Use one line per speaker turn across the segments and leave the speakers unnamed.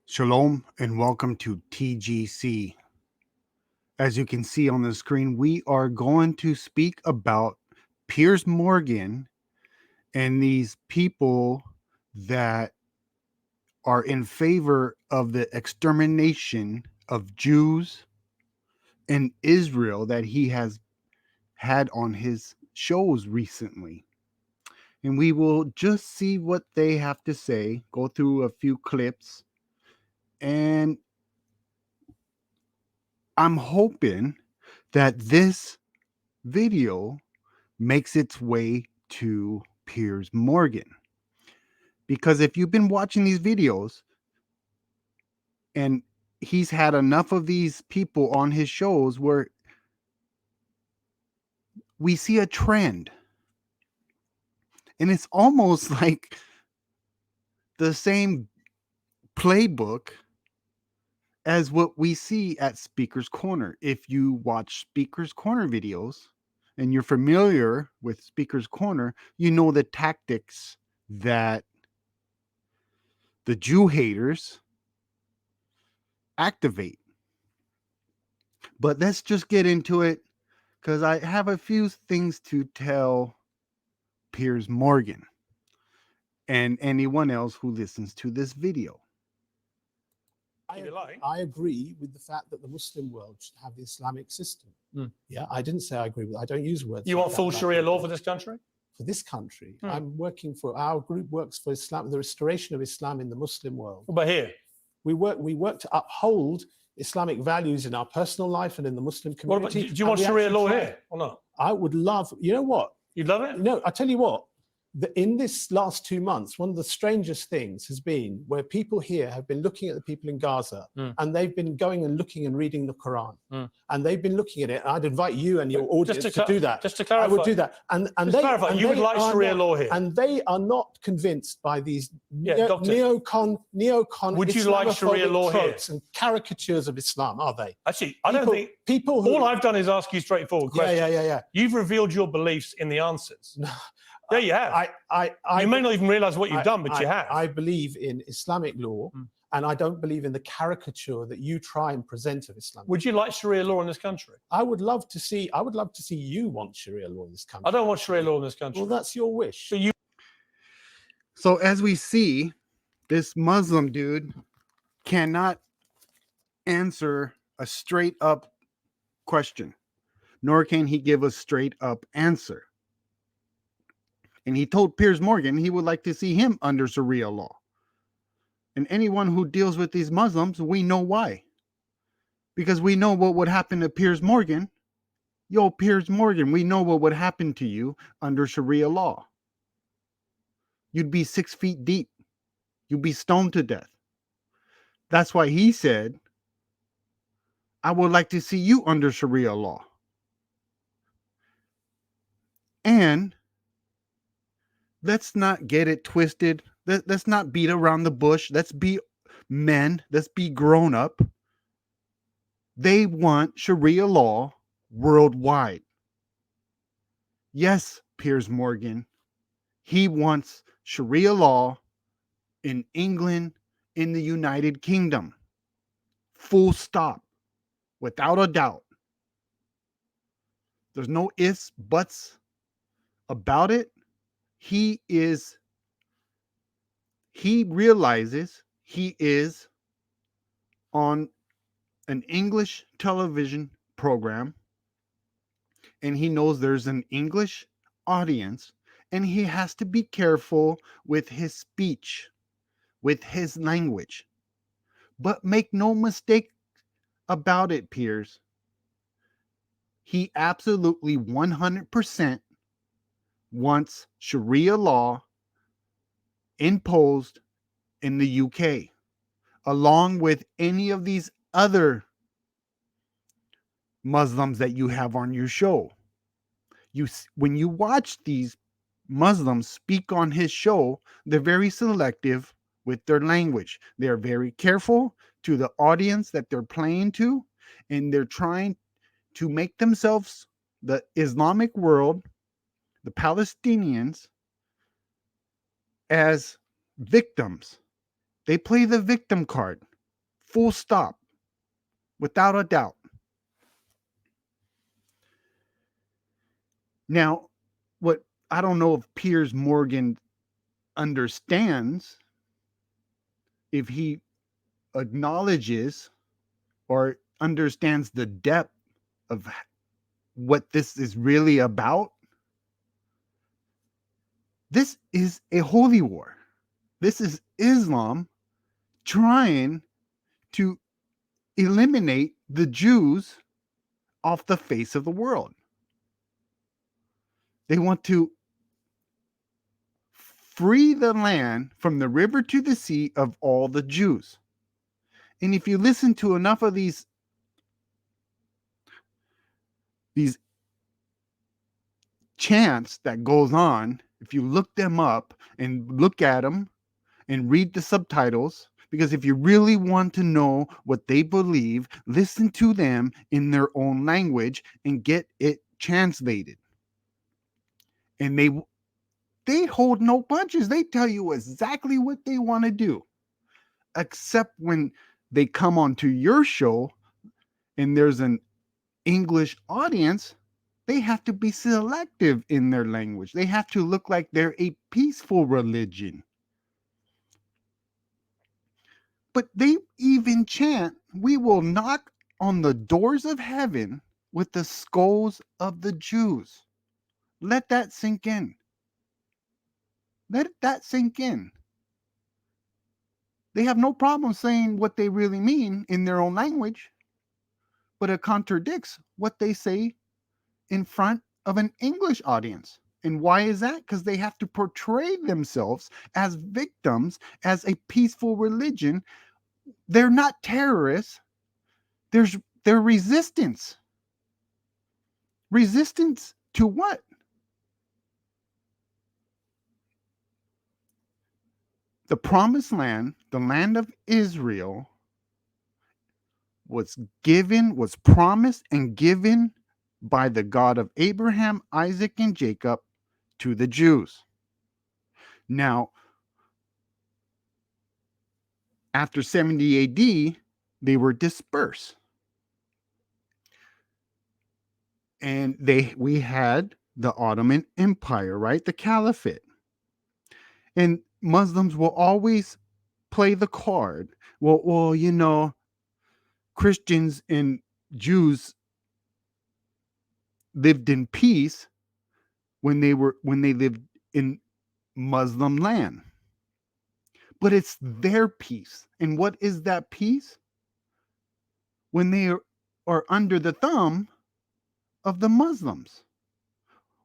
Shalom and welcome to TGC. As you can see on the screen, we are going to speak about Piers Morgan and these people that are in favor of the extermination of Jews in Israel that he has had on his shows recently. And we will just see what they have to say, go through a few clips, and I'm hoping that this video makes its way to Piers Morgan. Because if you've been watching these videos and he's had enough of these people on his shows where we see a trend, and it's almost like the same playbook as what we see at Speaker's Corner. If you watch Speaker's Corner videos and you're familiar with Speaker's Corner, you know the tactics that the Jew haters activate. But let's just get into it because I have a few things to tell Piers Morgan and anyone else who listens to this video.
I agree with the fact that the Muslim world should have the Islamic system. Yeah, I didn't say I agree with it. I don't use words.
You
like
want
that
full
about
Sharia
people.
law for this country?
For this country, I'm working for, our group works for Islam, the restoration of Islam in the Muslim world.
But here,
We work to uphold Islamic values in our personal life and in the Muslim
what about,
community.
do you want
And we
Sharia
actually
law
try-
here or not?
I would love, you know what?
You'd love it?
No, I tell you what, in this last 2 months, one of the strangest things has been where people here have been looking at the people in Gaza and they've been going and looking and reading the Quran and they've been looking at it. And I'd invite you and your audience to do that.
Just to clarify.
I would do that. And
Just
they,
clarify,
and
you would
they
like
are
Sharia
not-
law here?
And they are not convinced by these
doctor.
neocon
Would you like Sharia
Islamophobic
law here?
tropes and caricatures of Islam, are they?
Actually, I don't think...
people who,
All I've done is ask you straightforward questions.
yeah.
You've revealed your beliefs in the answers. Yeah, you have. You may not even realize what you've done, but you have.
I believe in Islamic law, and I don't believe in the caricature that you try and present of Islam.
Would you like Sharia law in this country?
I would love to see you want Sharia law in this country.
I don't want Sharia law in this country.
Well, that's your wish.
So as we see, this Muslim dude cannot answer a straight up question, nor can he give a straight up answer. And he told Piers Morgan he would like to see him under Sharia law. And anyone who deals with these Muslims, we know why. Because we know what would happen to Piers Morgan. Yo, Piers Morgan, we know what would happen to you under Sharia law. You'd be 6 feet deep. You'd be stoned to death. That's why he said, I would like to see you under Sharia law. And let's not get it twisted. Let's not beat around the bush. Let's be men. Let's be grown up. They want Sharia law worldwide. Yes, Piers Morgan. He wants Sharia law in England, in the United Kingdom. Full stop. Without a doubt. There's no ifs, buts about it. He realizes he is on an English television program and he knows there's an English audience and he has to be careful with his speech, with his language. But make no mistake about it, Piers. He absolutely 100% wants Sharia law imposed in the UK, along with any of these other Muslims that you have on your show. When you watch these Muslims speak on his show, they're very selective with their language. They're very careful to the audience that they're playing to, and they're trying to make themselves, the Islamic world, the Palestinians, as victims. They play the victim card. Full stop. Without a doubt. Now, what I don't know if Piers Morgan understands, if he acknowledges or understands the depth of what this is really about. This is a holy war. This is Islam trying to eliminate the Jews off the face of the world. They want to free the land from the river to the sea of all the Jews. And if you listen to enough of these chants that goes on, if you look them up and look at them and read the subtitles, because if you really want to know what they believe, listen to them in their own language and get it translated. And they hold no punches. They tell you exactly what they want to do, except when they come onto your show and there's an English audience, they have to be selective in their language. They have to look like they're a peaceful religion. But they even chant, "We will knock on the doors of heaven with the skulls of the Jews." Let that sink in. Let that sink in. They have no problem saying what they really mean in their own language, but it contradicts what they say in front of an English audience. And why is that? Because they have to portray themselves as victims, as a peaceful religion. They're not terrorists. They're resistance. Resistance to what? The promised land, the land of Israel, was promised and given by the God of Abraham, Isaac, and Jacob to the Jews. Now, after 70 AD, they were dispersed. And we had the Ottoman Empire, right? The Caliphate. And Muslims will always play the card. Well, you know, Christians and Jews lived in peace when they lived in Muslim land. But it's their peace. And what is that peace? When they are under the thumb of the Muslims.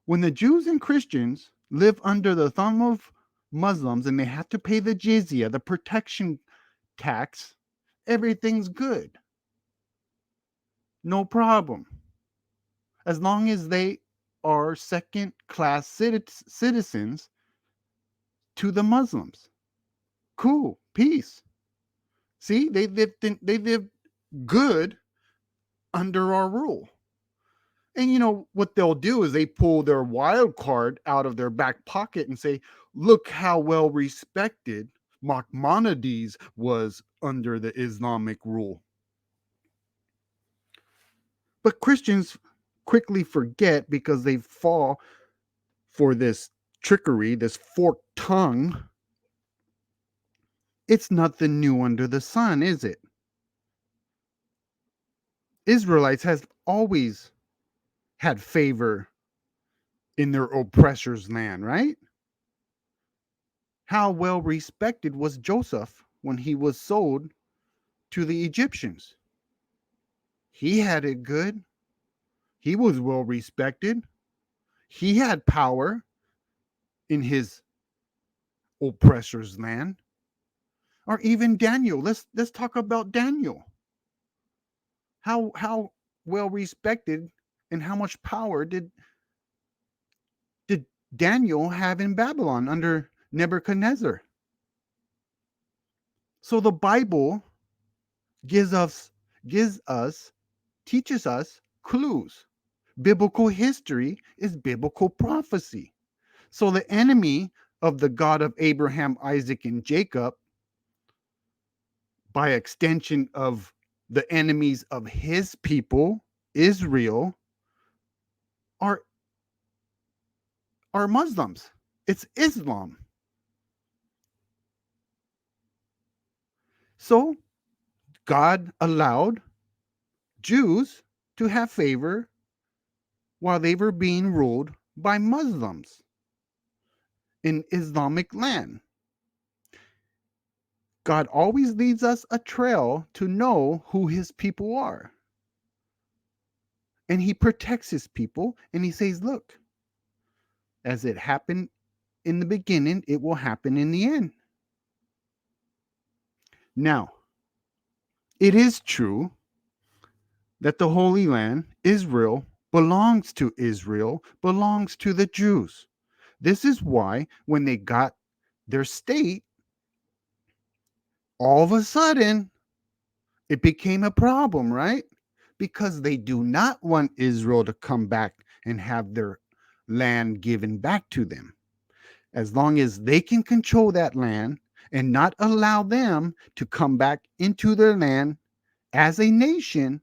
When the Jews and Christians live under the thumb of Muslims and they have to pay the jizya, the protection tax, everything's good. No problem. As long as they are second-class citizens to the Muslims. Cool, peace. See, they lived good under our rule. And you know what they'll do is they pull their wild card out of their back pocket and say, look how well respected Maimonides was under the Islamic rule. But Christians quickly forget, because they fall for this trickery, this forked tongue. It's nothing new under the sun, is it? Israelites has always had favor in their oppressor's land, right? How well respected was Joseph when he was sold to the Egyptians? He had it good. He was well respected. He had power in his oppressor's land. Or even Daniel. Let's talk about Daniel. How well respected and how much power did Daniel have in Babylon under Nebuchadnezzar? So the Bible teaches us clues. Biblical history is biblical prophecy. So the enemy of the God of Abraham, Isaac, and Jacob by extension of the enemies of his people, Israel, are Muslims. It's Islam. So God allowed Jews to have favor while they were being ruled by Muslims in Islamic land. God always leaves us a trail to know who his people are. And he protects his people, and he says, look, as it happened in the beginning, it will happen in the end. Now, it is true that the Holy Land, Israel, belongs to Israel, belongs to the Jews. This is why when they got their state, all of a sudden, it became a problem, right? Because they do not want Israel to come back and have their land given back to them. As long as they can control that land and not allow them to come back into their land as a nation,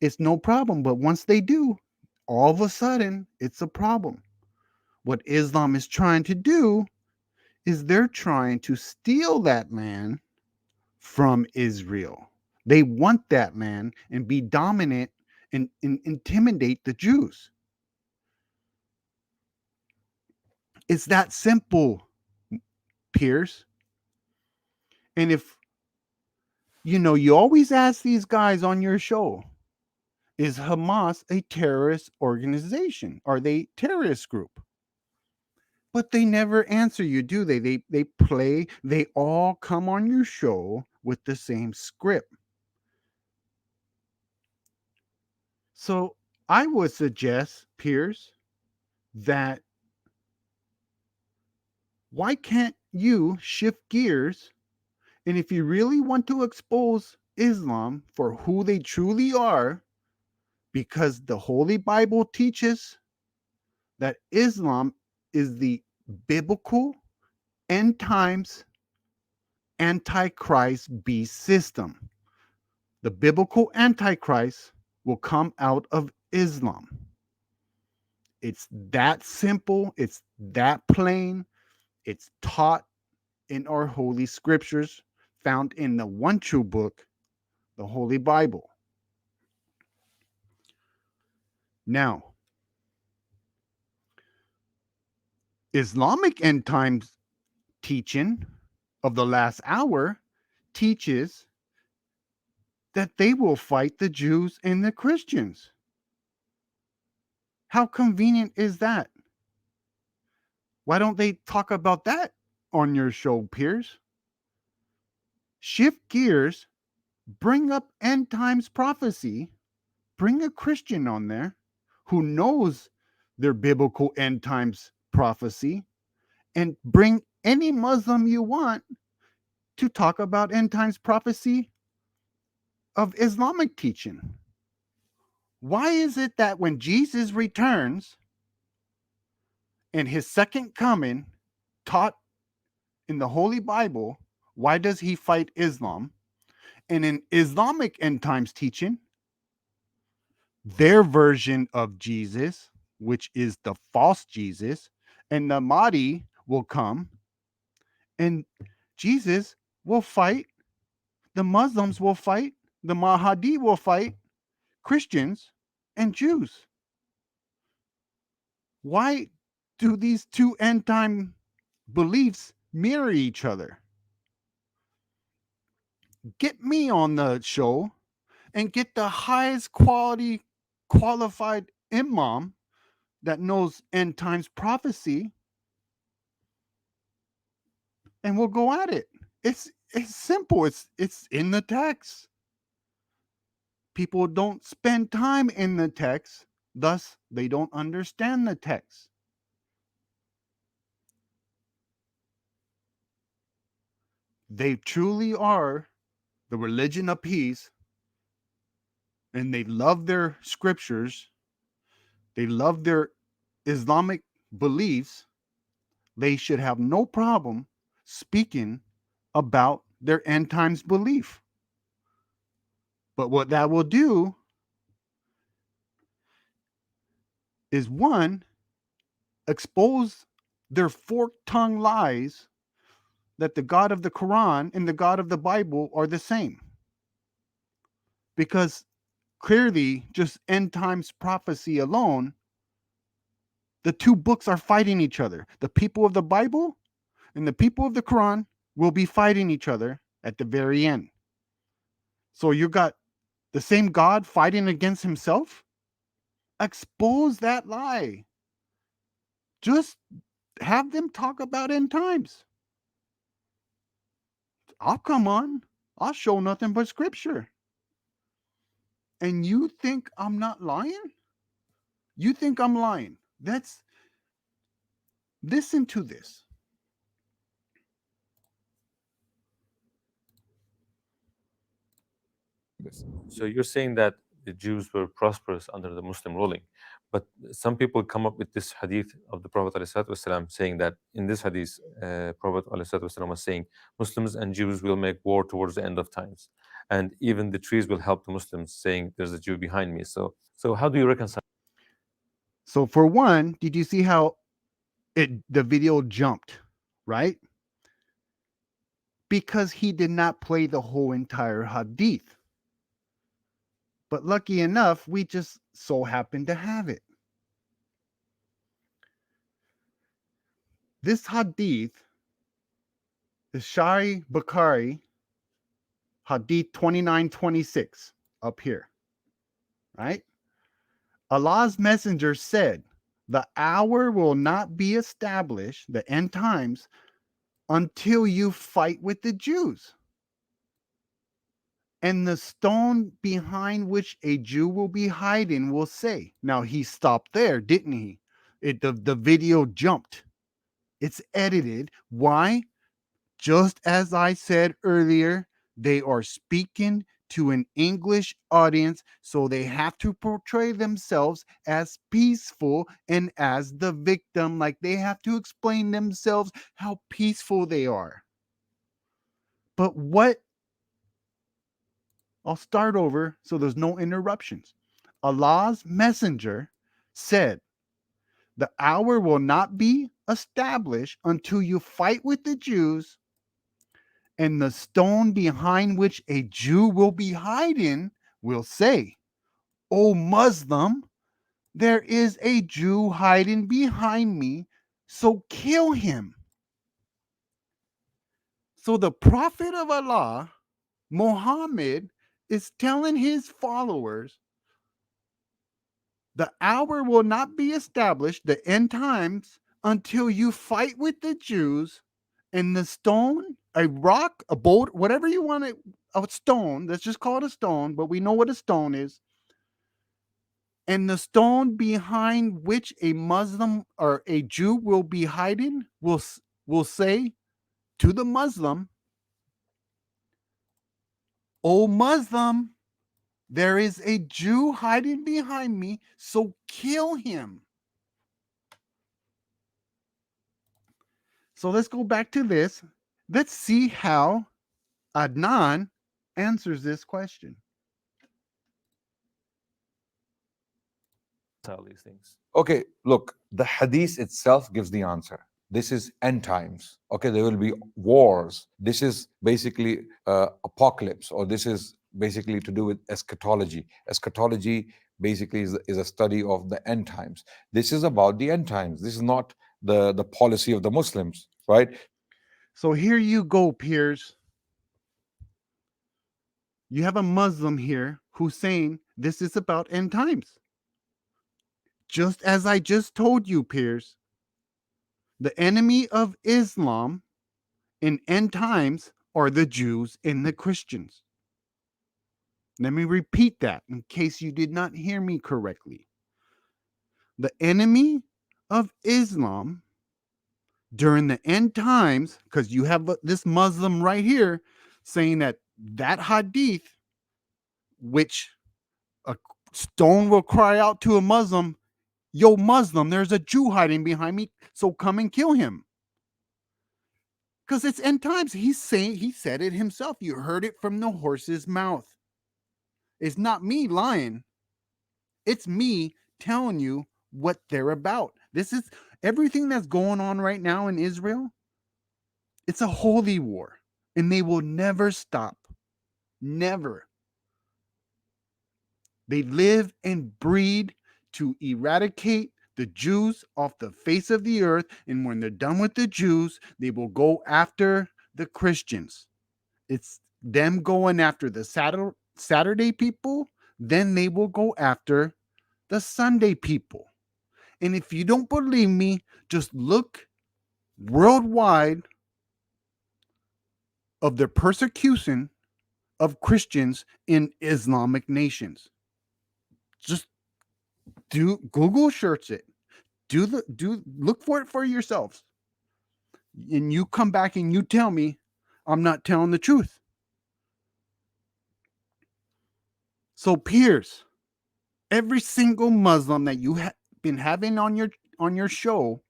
it's no problem. But once they do, all of a sudden, it's a problem. What Islam is trying to do is they're trying to steal that land from Israel. They want that land and be dominant and intimidate the Jews. It's that simple, Piers. And if, you always ask these guys on your show, is Hamas a terrorist organization? Are they a terrorist group? But they never answer you, do they? They all come on your show with the same script. So I would suggest, Piers, that why can't you shift gears? And if you really want to expose Islam for who they truly are, because the Holy Bible teaches that Islam is the biblical end times antichrist beast system. The biblical antichrist will come out of Islam. It's that simple, it's that plain, it's taught in our holy scriptures found in the one true book, the Holy Bible. Now, Islamic end times teaching of the last hour teaches that they will fight the Jews and the Christians. How convenient is that? Why don't they talk about that on your show, Piers? Shift gears, bring up end times prophecy, bring a Christian on there who knows their biblical end times prophecy, and bring any Muslim you want to talk about end times prophecy of Islamic teaching. Why is it that when Jesus returns and his second coming taught in the Holy Bible, why does he fight Islam? And in Islamic end times teaching, their version of Jesus, which is the false Jesus, and the Mahdi will come and Jesus will fight, the Muslims will fight, the Mahdi will fight Christians and Jews. Why do these two end time beliefs mirror each other? Get me on the show and get the highest quality qualified imam that knows end times prophecy, and we'll go at it. It's simple. It's in the text. People don't spend time in the text, thus they don't understand the text. They truly are the religion of peace, and they love their scriptures, they love their Islamic beliefs. They should have no problem speaking about their end times belief. But what that will do is, one, expose their forked-tongued lies that the God of the Quran and the God of the Bible are the same. Because clearly, just end times prophecy alone, the two books are fighting each other. The people of the Bible and the people of the Quran will be fighting each other at the very end. So you got the same God fighting against himself? Expose that lie. Just have them talk about end times. I'll come on. I'll show nothing but scripture. And you think I'm not lying? You think I'm lying? Listen to this.
So you're saying that the Jews were prosperous under the Muslim ruling, but some people come up with this hadith of the Prophet ﷺ saying that in this hadith, Prophet ﷺ was saying Muslims and Jews will make war towards the end of times, and even the trees will help the Muslims, saying there's a Jew behind me. So how do you reconcile?
So for one, did you see how the video jumped, right? Because he did not play the whole entire hadith. But lucky enough, we just so happen to have it. This hadith is Shari Bukhari, hadith 2926, up here, right? Allah's messenger said, the hour will not be established, the end times, until you fight with the Jews. And the stone behind which a Jew will be hiding will say. Now he stopped there, didn't he? The video jumped. It's edited. Why? Just as I said earlier, they are speaking to an English audience, so they have to portray themselves as peaceful and as the victim, like they have to explain themselves how peaceful they are. But I'll start over so there's no interruptions. Allah's messenger said, the hour will not be established until you fight with the Jews, and the stone behind which a Jew will be hiding will say, O Muslim, there is a Jew hiding behind me, so kill him. So the Prophet of Allah, Muhammad, is telling his followers, the hour will not be established, the end times, until you fight with the Jews, and the stone, a rock, a boulder, whatever you want it, a stone, let's just call it a stone, but we know what a stone is. And the stone behind which a Muslim or a Jew will be hiding will say to the Muslim, O Muslim, there is a Jew hiding behind me, so kill him. So let's go back to this. Let's see how Adnan answers this question.
All these things.
Okay, look, the hadith itself gives the answer. This is end times. Okay, there will be wars. This is basically apocalypse, or this is basically to do with eschatology. Eschatology basically is a study of the end times. This is about the end times. This is not the policy of the Muslims, right?
So here you go, Piers. You have a Muslim here who's saying this is about end times. Just as I just told you, Piers, the enemy of Islam in end times are the Jews and the Christians. Let me repeat that in case you did not hear me correctly. The enemy of Islam during the end times, because you have this Muslim right here saying that hadith, which a stone will cry out to a Muslim, yo Muslim, there's a Jew hiding behind me, so come and kill him. Because it's end times. He said it himself. You heard it from the horse's mouth. It's not me lying. It's me telling you what they're about. This is everything that's going on right now in Israel. It's a holy war, and they will never stop. Never. They live and breed to eradicate the Jews off the face of the earth. And when they're done with the Jews, they will go after the Christians. It's them going after the Saturday people. Then they will go after the Sunday people. And if you don't believe me, just look worldwide of the persecution of Christians in Islamic nations. Just do Google search it. Look for it for yourselves. And you come back and you tell me I'm not telling the truth. So Piers, every single Muslim that you have been having on your show,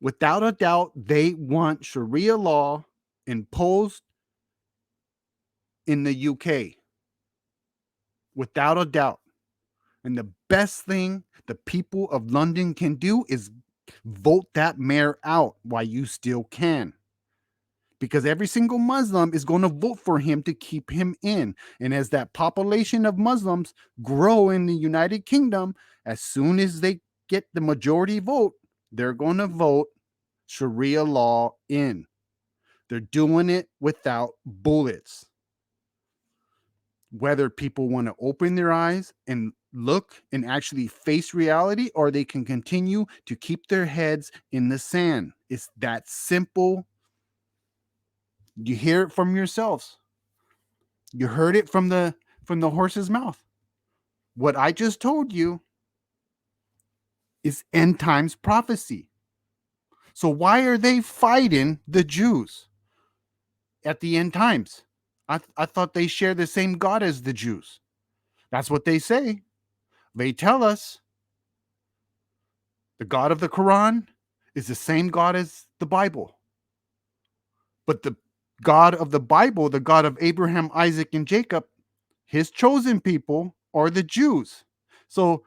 without a doubt, they want Sharia law imposed in the UK. Without a doubt. And the best thing the people of London can do is vote that mayor out while you still can. Because every single Muslim is going to vote for him to keep him in. And as that population of Muslims grow in the United Kingdom, as soon as they get the majority vote, they're going to vote Sharia law in. They're doing it without bullets. Whether people want to open their eyes and look and actually face reality, or they can continue to keep their heads in the sand. It's that simple. You hear it from yourselves. You heard it from the horse's mouth. What I just told you is end times prophecy. So why are they fighting the Jews at the end times? I thought they share the same God as the Jews. That's what they say. They tell us the God of the Quran is the same God as the Bible. But the God of the Bible, the God of Abraham, Isaac, and Jacob, his chosen people are the Jews. So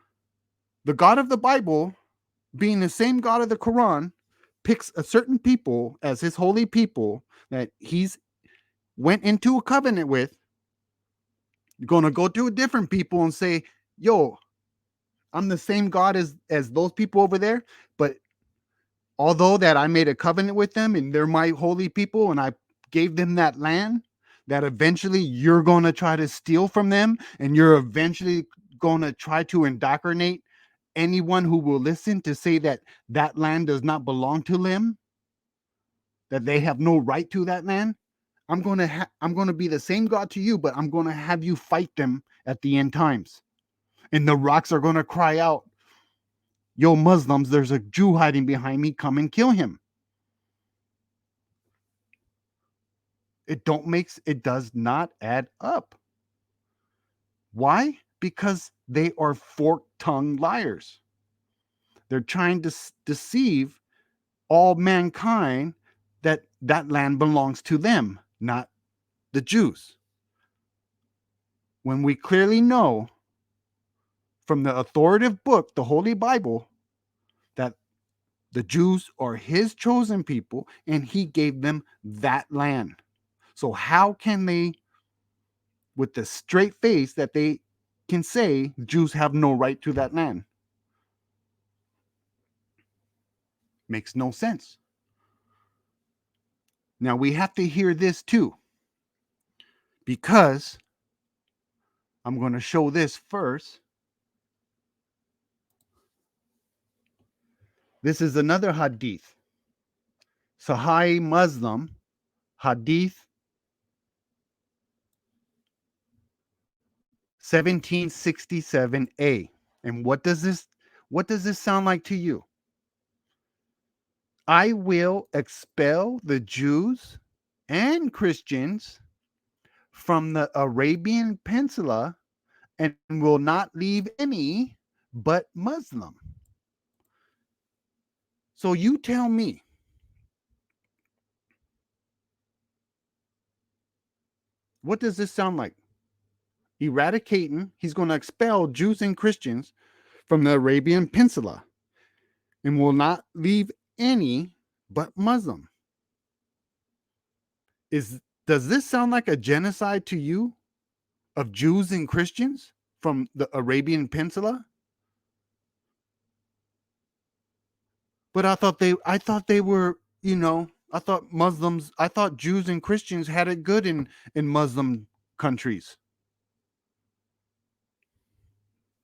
the God of the Bible, being the same God of the Quran, picks a certain people as his holy people that he's went into a covenant with. You're going to go to a different people and say, yo, I'm the same God as those people over there, but although that I made a covenant with them and they're my holy people and I gave them that land, that eventually you're going to try to steal from them, and you're eventually going to try to indoctrinate anyone who will listen to say that that land does not belong to them, that they have no right to that land. I'm going to be the same God to you, but I'm going to have you fight them at the end times. And the rocks are going to cry out, yo, Muslims, there's a Jew hiding behind me. Come and kill him. It does not add up. Why? Because they are fork-tongued liars. They're trying to deceive all mankind that land belongs to them, not the Jews. When we clearly know from the authoritative book, the Holy Bible, that the Jews are his chosen people and he gave them that land. So how can they, with the straight face, that they can say Jews have no right to that land? Makes no sense. Now we have to hear this too, because I'm going to show this first. This is another hadith. Sahih Muslim, hadith 1767a. And what does this sound like to you? I will expel the Jews and Christians from the Arabian Peninsula and will not leave any but Muslim. So you tell me, what does this sound like? Eradicating, he's going to expel Jews and Christians from the Arabian Peninsula and will not leave any but Muslim. Does this sound like a genocide to you of Jews and Christians from the Arabian Peninsula? But I thought they were, I thought Jews and Christians had it good in Muslim countries.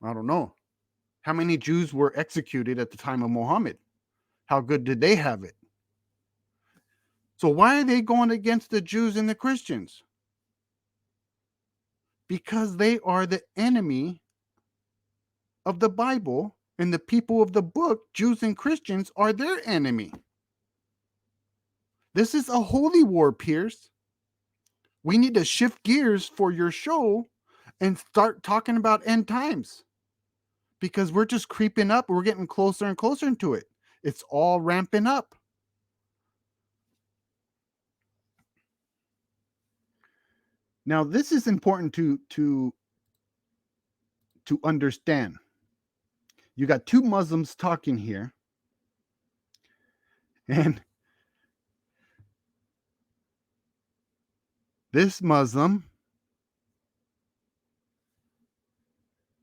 I don't know. How many Jews were executed at the time of Muhammad? How good did they have it? So why are they going against the Jews and the Christians? Because they are the enemy of the Bible, and the people of the book, Jews and Christians, are their enemy. This is a holy war, Piers. We need to shift gears for your show and start talking about end times, because we're just creeping up. We're getting closer and closer into it. It's all ramping up. Now, this is important to understand. You got two Muslims talking here, and this Muslim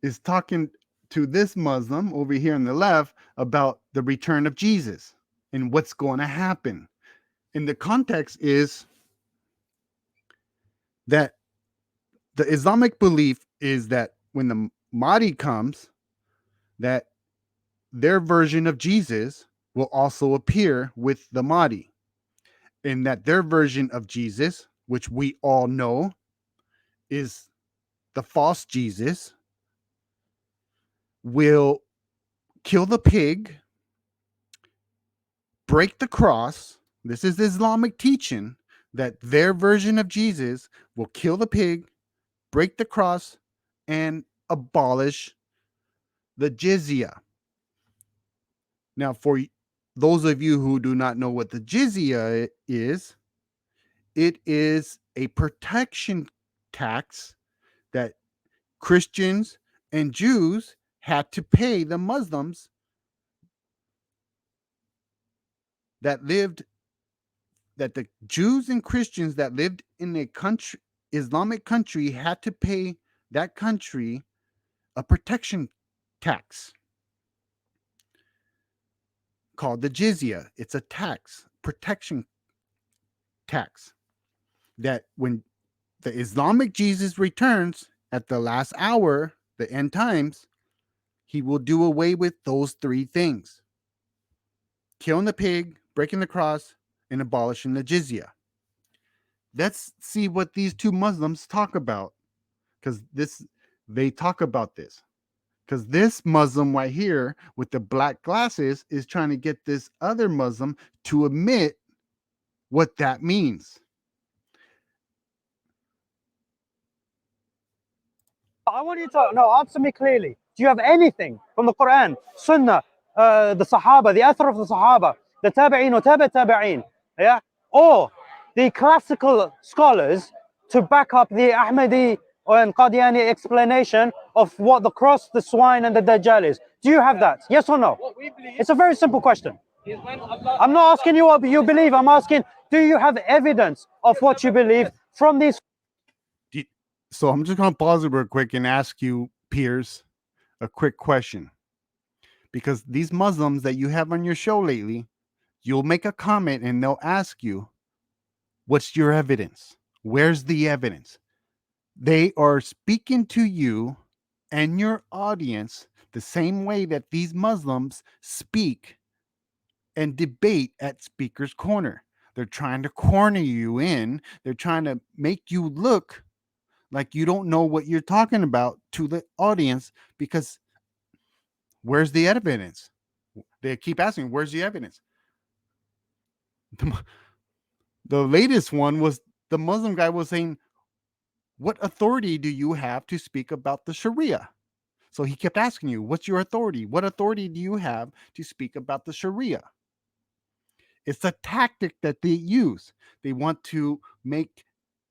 is talking to this Muslim over here on the left about the return of Jesus and what's going to happen. And the context is that the Islamic belief is that when the Mahdi comes, that their version of Jesus will also appear with the Mahdi, and that their version of Jesus, which we all know is the false Jesus, will kill the pig, break the cross. This is Islamic teaching, that their version of Jesus will kill the pig, break the cross, and abolish the jizya. Now, for those of you who do not know what the jizya is, it is a protection tax that Christians and Jews had to pay the Muslims that the Jews and Christians that lived in a country, Islamic country, had to pay that country a protection tax called the jizya. It's a tax, protection tax, that when the Islamic Jesus returns at the last hour, the end times, he will do away with those three things: killing the pig, breaking the cross, and abolishing the jizya. Let's see what these two Muslims talk about, because they talk about this. Because this Muslim right here with the black glasses is trying to get this other Muslim to admit what that means.
I want you to answer me clearly. Do you have anything from the Quran, Sunnah, the Sahaba, the Athar of the Sahaba, the Tabi'een or Tabi'een, yeah, or the classical scholars to back up the Ahmadi and Qadiani explanation of what the cross, the swine, and the Dajjal is? Do you have that? Yes or no? It's a very simple question. I'm not asking you what you believe. I'm asking, do you have evidence of what you believe from these?
So I'm just going to pause it real quick and ask you, Piers, a quick question. Because these Muslims that you have on your show lately, you'll make a comment and they'll ask you, what's your evidence? Where's the evidence? They are speaking to you and your audience the same way that these Muslims speak and debate at Speaker's Corner. They're trying to corner you in. They're trying to make you look like you don't know what you're talking about to the audience, because where's the evidence? They keep asking, where's the evidence? The latest one was the Muslim guy was saying, what authority do you have to speak about the Sharia? So he kept asking you, what's your authority? What authority do you have to speak about the Sharia? It's a tactic that they use. They want to make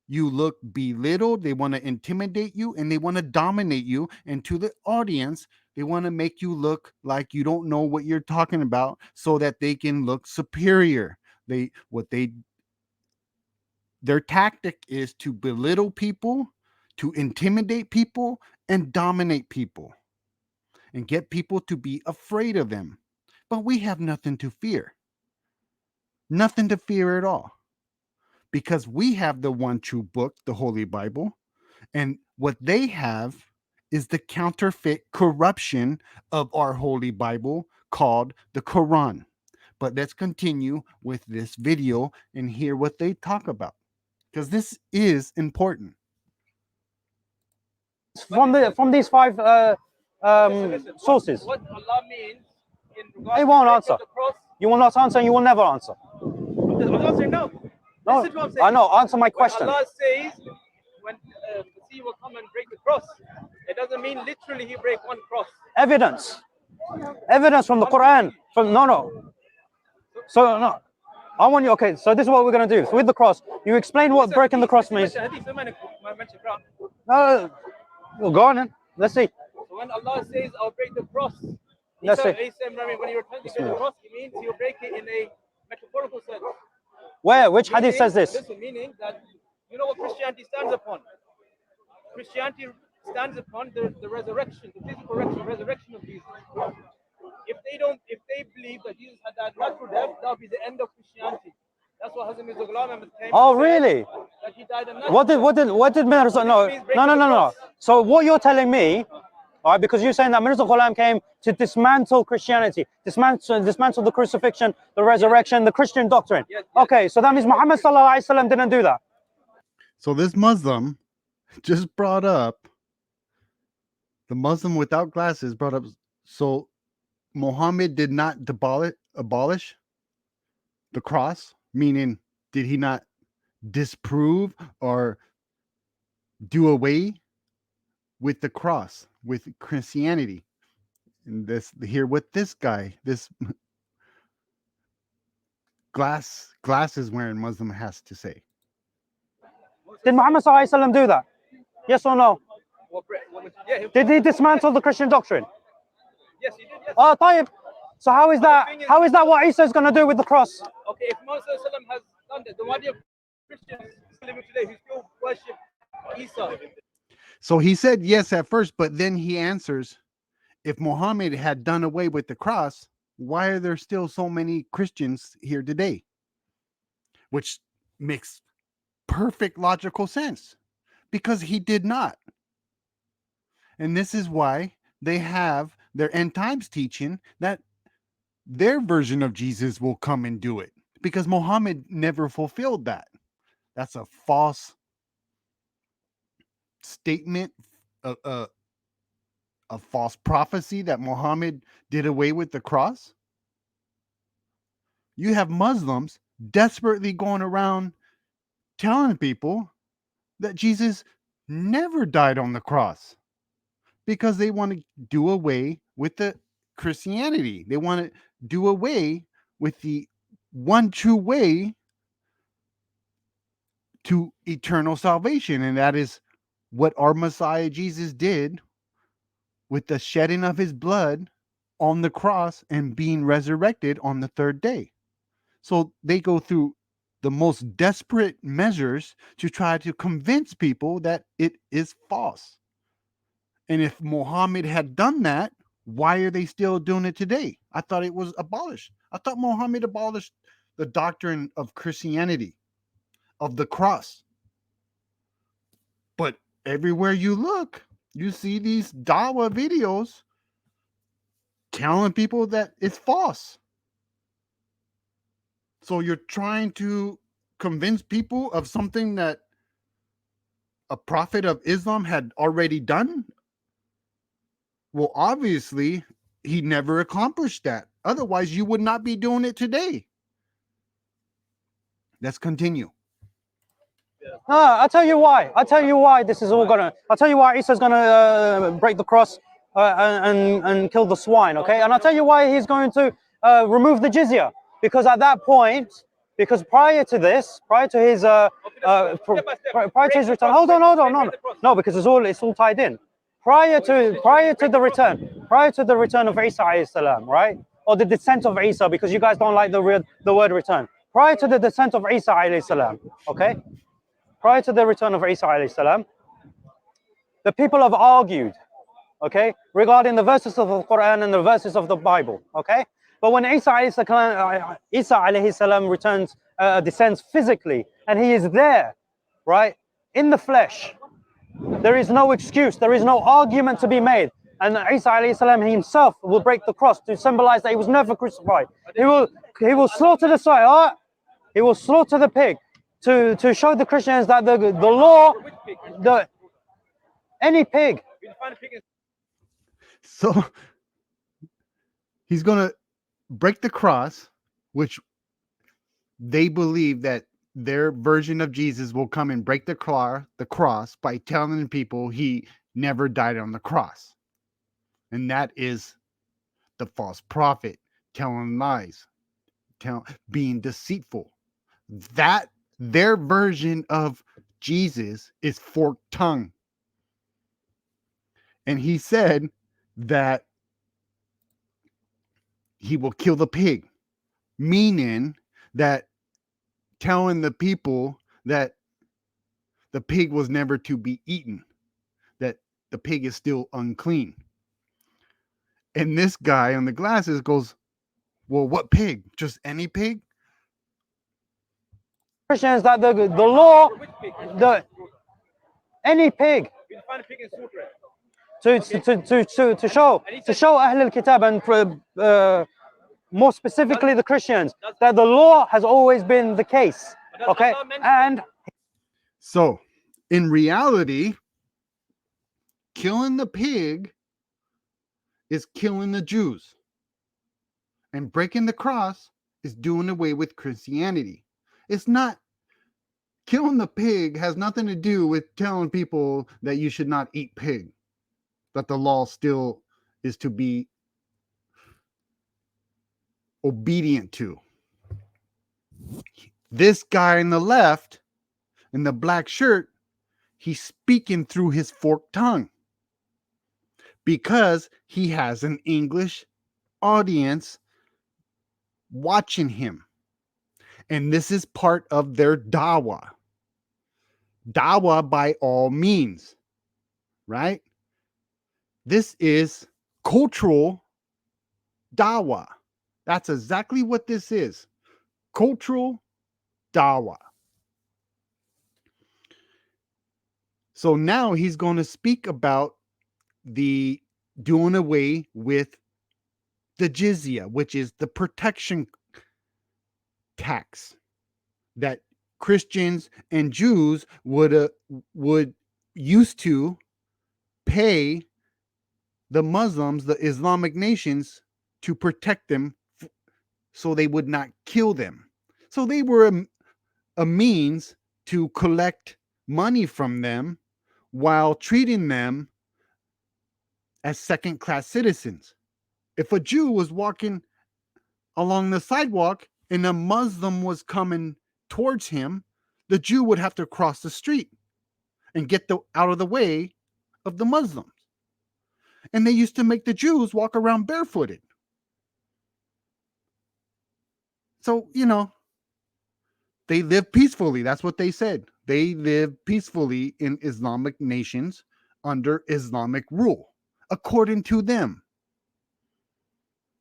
you look belittled, they want to intimidate you, and they want to dominate you. And to the audience, they want to make you look like you don't know what you're talking about so that they can look superior. Their tactic is to belittle people, to intimidate people, and dominate people, and get people to be afraid of them. But we have nothing to fear. Nothing to fear at all. Because we have the one true book, the Holy Bible, and what they have is the counterfeit corruption of our Holy Bible called the Quran. But let's continue with this video and hear what they talk about, because this is important.
From these five sources.
What Allah means in regards
He won't
to
answer.
the cross.
You will not answer and you will never answer.
I'm not saying no.
No,
Listen to what I'm saying.
I know. Answer my question.
When Allah says when the sea will come and break the cross, it doesn't mean literally he break one cross.
Evidence. Evidence from the Quran. So no. I want you. Okay. So this is what we're gonna do. So with the cross, you explain what breaking the cross means. No. Well, go on then. Let's see.
So when Allah says I'll break the cross,
Let's see.
when you're trying to break the cross, it means he'll break it in a metaphorical sense.
Where? Which hadith says this?
Listen, meaning that you know what Christianity stands upon. Christianity stands upon the resurrection, the physical resurrection of Jesus. If they believe that Jesus had died natural death, that would be the end of Christianity. That's what Hazrat Mirza Ghulam Ahmad came.
Oh, really?
That he died a natural death.
What did Mirza? No. So what you're telling me, all right, because you're saying that Mirza Ghulam came to dismantle Christianity, dismantle the crucifixion, the resurrection, the Christian doctrine.
Yes.
Okay, so that means Muhammad sallallahu alaihi wasallam didn't do that.
So this Muslim just brought up, the Muslim without glasses brought up, so Muhammad did not abolish the cross, meaning did he not disprove or do away with the cross, with Christianity? And this here with this guy, this glasses wearing Muslim has to say.
Did Muhammad sallallahu alaihi wasallam do that? Yes or no? Did he dismantle the Christian doctrine?
Yes, he did. Yes.
Oh, tayyib. So how is that what Isa is going to do with the cross?
Okay, if Muhammad has done that, then why do you have Christians living today who still worship Isa?
So he said yes at first, but then he answers, if Muhammad had done away with the cross, why are there still so many Christians here today? Which makes perfect logical sense, because he did not. And this is why they have their end times teaching that their version of Jesus will come and do it, because Muhammad never fulfilled that. That's a false statement, a false prophecy that Muhammad did away with the cross. You have Muslims desperately going around telling people that Jesus never died on the cross, because they want to do away with the Christianity. They want to do away with the one true way to eternal salvation. And that is what our Messiah Jesus did with the shedding of his blood on the cross and being resurrected on the third day. So they go through the most desperate measures to try to convince people that it is false. And if Muhammad had done that, why are they still doing it today? I thought it was abolished. I thought Muhammad abolished the doctrine of Christianity, of the cross. But everywhere you look, you see these Dawa videos telling people that it's false. So you're trying to convince people of something that a prophet of Islam had already done? Well, obviously, he never accomplished that. Otherwise, you would not be doing it today. Let's continue.
No, I'll tell you why. I'll tell you why this is all gonna. I'll tell you why Isa's gonna break the cross and kill the swine. Okay, and I'll tell you why he's going to remove the jizya. Because at that point, because prior to this, prior to his prior to his return. Hold on, no, because it's all tied in. Prior to the return of Isa alayhi salam, right? Or the descent of Isa, because you guys don't like the word return. Prior to the descent of Isa alayhi salam, okay? Prior to the return of Isa alayhi salam, the people have argued, okay, regarding the verses of the Quran and the verses of the Bible, okay? But when Isa alayhi salam returns, descends physically, and he is there, right, in the flesh, there is no excuse, there is no argument to be made. And Isa alayhi salam himself will break the cross to symbolize that he was never crucified. He will slaughter the sow, he will slaughter the pig to show the Christians that the law, any pig.
So he's going to break the cross, which they believe that their version of Jesus will come and break the cross by telling people he never died on the cross. And that is the false prophet telling lies, being deceitful. That their version of Jesus is forked tongue. And he said that he will kill the pig, meaning that telling the people that the pig was never to be eaten, that the pig is still unclean. And this guy on the glasses goes, well, what pig? Just any pig?
Christians that the law, any pig. To show Ahl al-Kitab and more specifically the Christians, that the law has always been the case. Okay? And
so in reality, killing the pig is killing the Jews. And breaking the cross is doing away with Christianity. It's not, killing the pig has nothing to do with telling people that you should not eat pig, that the law still is to be obedient to. This guy on the left, in the black shirt, he's speaking through his forked tongue because he has an English audience watching him. And this is part of their dawah. Dawah by all means, right? This is cultural dawah. That's exactly what this is. Cultural dawah. So now he's going to speak about the doing away with the jizya, which is the protection tax that Christians and Jews would used to pay the Muslims, the Islamic nations, to protect them so they would not kill them. So they were a means to collect money from them while treating them as second-class citizens. If a Jew was walking along the sidewalk and a Muslim was coming towards him, the Jew would have to cross the street and get out of the way of the Muslims. And they used to make the Jews walk around barefooted. So, they live peacefully. That's what they said. They live peacefully in Islamic nations under Islamic rule, according to them.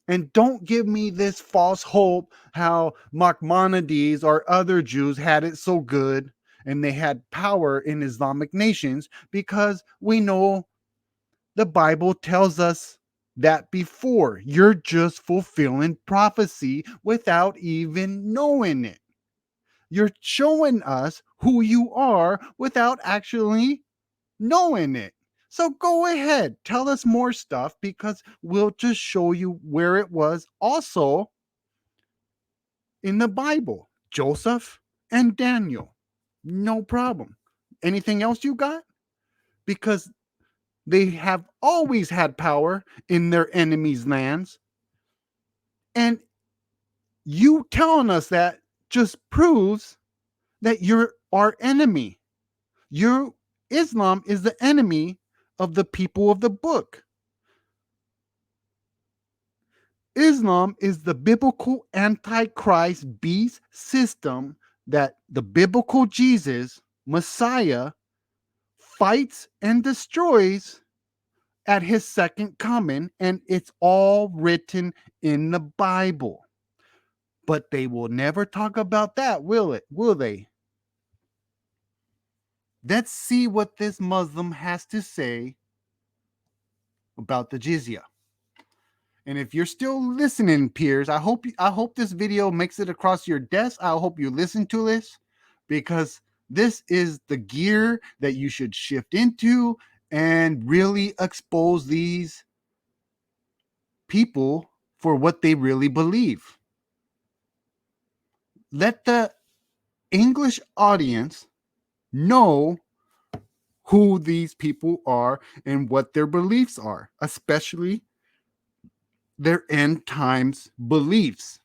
And don't give me this false hope how Maimonides or other Jews had it so good and they had power in Islamic nations, because we know the Bible tells us that before. You're just fulfilling prophecy without even knowing it. You're showing us who you are without actually knowing it. So go ahead, tell us more stuff, because we'll just show you where it was also in the Bible. Joseph and Daniel. No problem. Anything else you got? Because they have always had power in their enemies' lands. And you telling us that just proves that you're our enemy. Islam is the enemy of the people of the book. Islam is the biblical antichrist beast system that the biblical Jesus, Messiah, fights and destroys at his second coming, and it's all written in the Bible. But they will never talk about that, will they? Let's see what this Muslim has to say about the jizya. And if you're still listening, Piers, I hope this video makes it across your desk. I hope you listen to this, because this is the gear that you should shift into and really expose these people for what they really believe. Let the English audience know who these people are and what their beliefs are, especially their end times beliefs.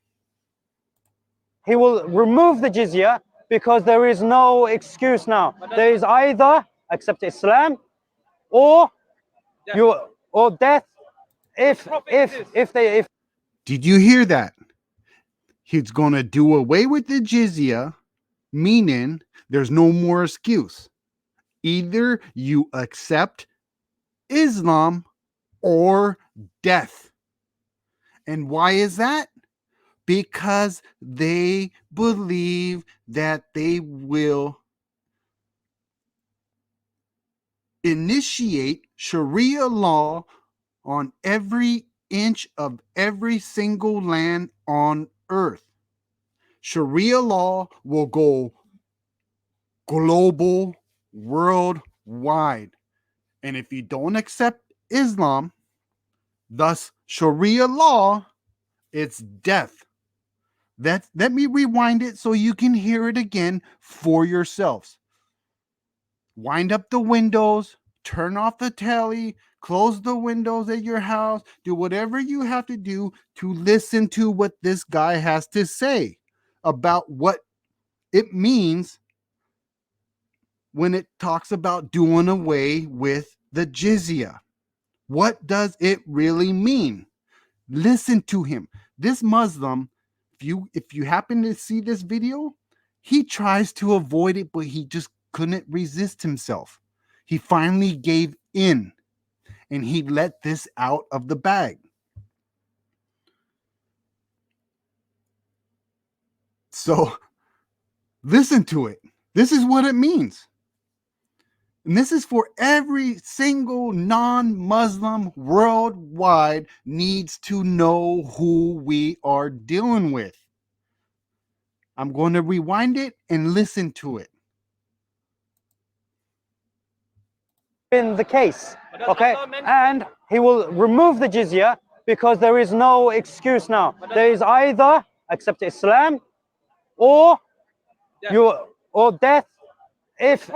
He will remove the jizya because there is no excuse now. There is either accept Islam or death if they.
Did you hear that? He's going to do away with the jizya, meaning there's no more excuse. Either you accept Islam or death. And why is that? Because they believe that they will initiate Sharia law on every inch of every single land on earth. Sharia law will go global, worldwide. And if you don't accept Islam, thus Sharia law, it's death. Let me rewind it so you can hear it again for yourselves. Wind up the windows, turn off the telly, close the windows at your house, do whatever you have to do to listen to what this guy has to say about what it means when it talks about doing away with the jizya. What does it really mean? Listen to him. This Muslim, if you happen to see this video, he tries to avoid it, but he just couldn't resist himself. He finally gave in and he let this out of the bag. So listen to it. This is what it means. And this is for every single non-Muslim worldwide needs to know who we are dealing with. I'm going to rewind it and listen to it.
In the case, okay, and he will remove the jizya because there is no excuse now. There is either accept Islam or death if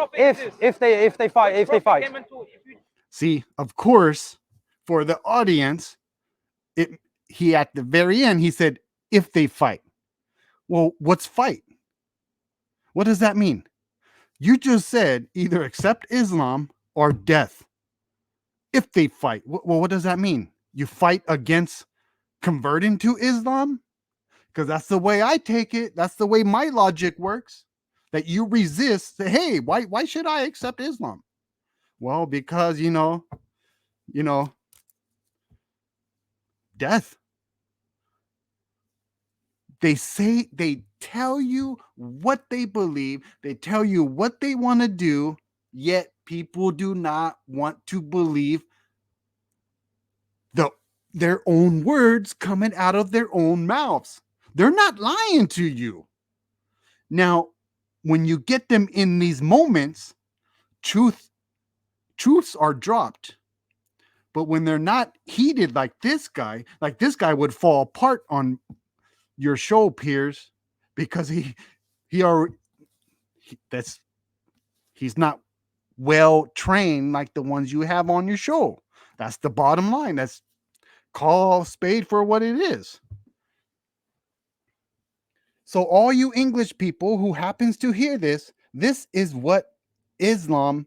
they fight.
See, of course, for the audience, he at the very end he said if they fight. Well, what's fight? What does that mean? You just said either accept Islam or death. If they fight, well, what does that mean? You fight against converting to Islam? Because that's the way I take it. That's the way my logic works. That you resist. Say, hey, why should I accept Islam? Well, because you know, death. They tell you what they believe. They tell you what they want to do. Yet people do not want to believe their own words coming out of their own mouths. They're not lying to you. Now, when you get them in these moments, truths are dropped. But when they're not heated like this guy would fall apart on your show, Piers, because he's not well trained like the ones you have on your show. That's the bottom line. That's call a spade for what it is. So all you English people who happens to hear this, This is what Islam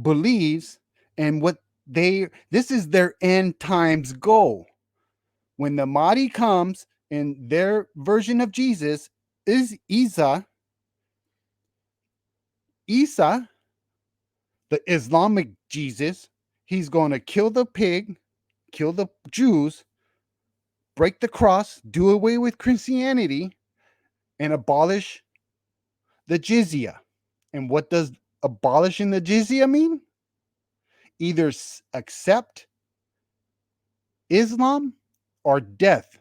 believes, and this is their end times goal. When the Mahdi comes, and their version of Jesus is Isa, the Islamic Jesus, he's going to kill the pig, kill the Jews, break the cross, do away with Christianity, and abolish the jizya. And what does abolishing the jizya mean? Either accept Islam or death.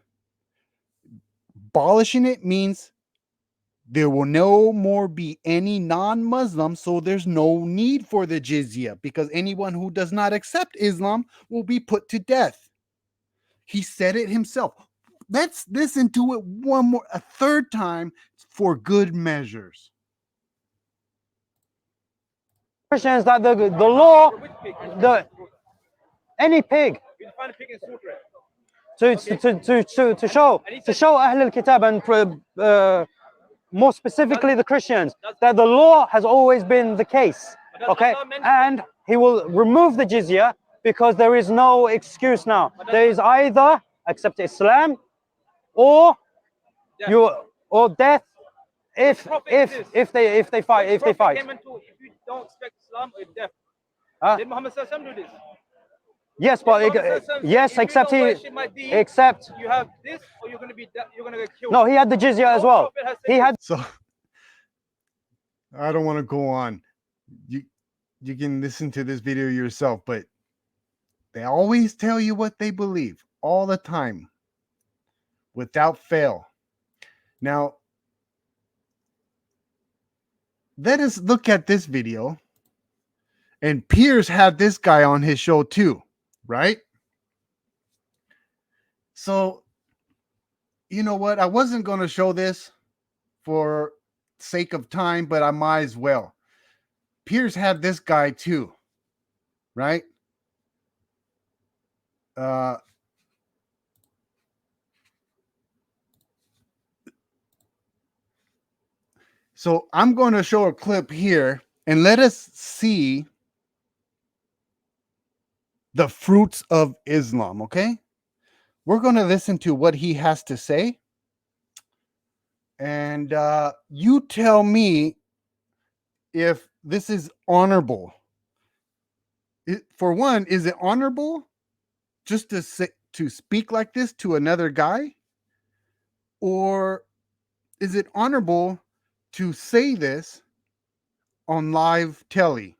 Abolishing it means there will no more be any non-Muslim, so there's no need for the jizya, because anyone who does not accept Islam will be put to death. He said it himself. Let's listen to it a third time for good measures.
Christians that the law, any pig.
You find a pig and slaughter it.
To show Ahl al-Kitab and more specifically the Christians that the law has always been the case, okay? And he will remove the jizya because there is no excuse now. There is either accept Islam or death if they fight.
If you don't expect Islam or death. Did Muhammad do this?
Yes, but except
you have this, or you're gonna get killed.
No, he had the jizya as well. He had.
So I don't want to go on. You can listen to this video yourself, but they always tell you what they believe all the time, without fail. Now, let us look at this video. And Piers had this guy on his show too, right? So, you know what? I wasn't going to show this for sake of time, but I might as well. Piers had this guy too, right? So I'm going to show a clip here, and let us see the fruits of Islam, okay? We're going to listen to what he has to say. And you tell me if this is honorable. For one, is it honorable just to speak like this to another guy? Or is it honorable to say this on live telly?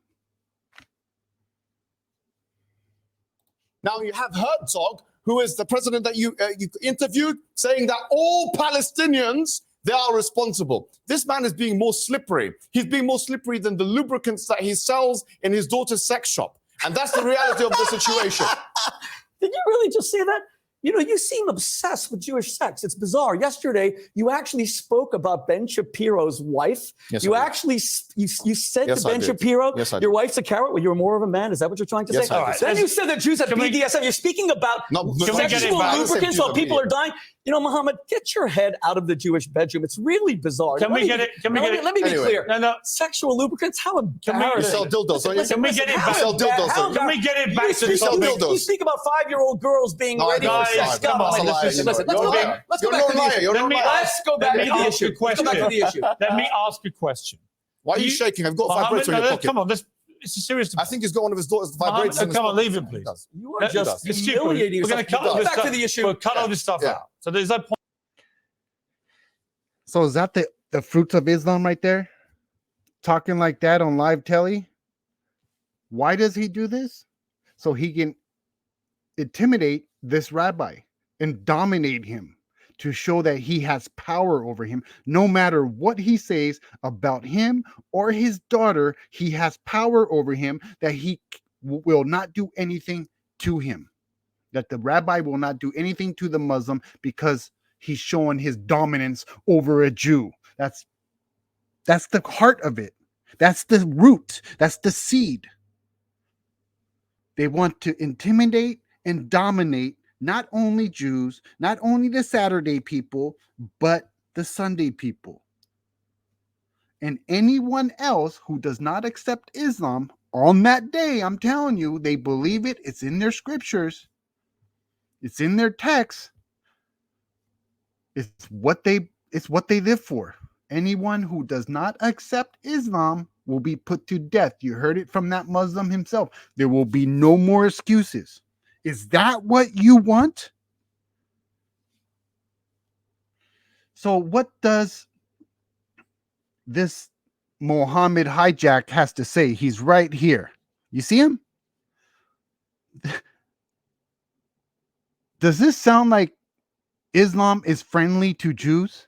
Now you have Herzog, who is the president that you interviewed, saying that all Palestinians, they are responsible. This man is being more slippery. He's being more slippery than the lubricants that he sells in his daughter's sex shop. And that's the reality of the situation.
Did you really just say that? You know, you seem obsessed with Jewish sex. It's bizarre. Yesterday, you actually spoke about Ben Shapiro's wife.
Yes,
you actually you said
yes,
to Ben Shapiro, your wife's a carrot. Well, you're more of a man. Is that what you're trying to
yes,
say?
I did.
Then you said that Jews have BDSM. You're speaking about sexual lubricants while people are dying. You know, Muhammad, get your head out of the Jewish bedroom. It's really bizarre.
Can we get it?
Let me be clear.
No.
Sexual lubricants? How embarrassing.
You sell dildos, don't you?
Can we get it back? Can we get it back to the topic?
You speak about 5-year-old girls being ready for sex.
Come on,
listen, let's go back to the issue.
Let me ask a question.
Why are you shaking? I've got a vibrator in your pocket.
Come on, it's a serious.
I think he's got one of his daughter's vibrators.
Come on, leave him, please.
You are just humiliating yourself.
We're going to cut all this stuff.
Back to the issue.
We'll cut all this stuff out. So there's that point.
So is that the fruits of Islam right there? Talking like that on live telly? Why does he do this? So he can intimidate this rabbi and dominate him, to show that he has power over him. No matter what he says about him or his daughter, he has power over him, that he will not do anything to him, that the rabbi will not do anything to the Muslim because he's showing his dominance over a Jew. That's the heart of it. That's the root. That's the seed. They want to intimidate and dominate not only Jews, not only the Saturday people, but the Sunday people. And anyone else who does not accept Islam on that day, I'm telling you, they believe it. It's in their scriptures. It's in their texts. It's what they live for. Anyone who does not accept Islam will be put to death. You heard it from that Muslim himself. There will be no more excuses. Is that what you want? So what does this Mohammed hijack has to say? He's right here. You see him? Does this sound like Islam is friendly to Jews?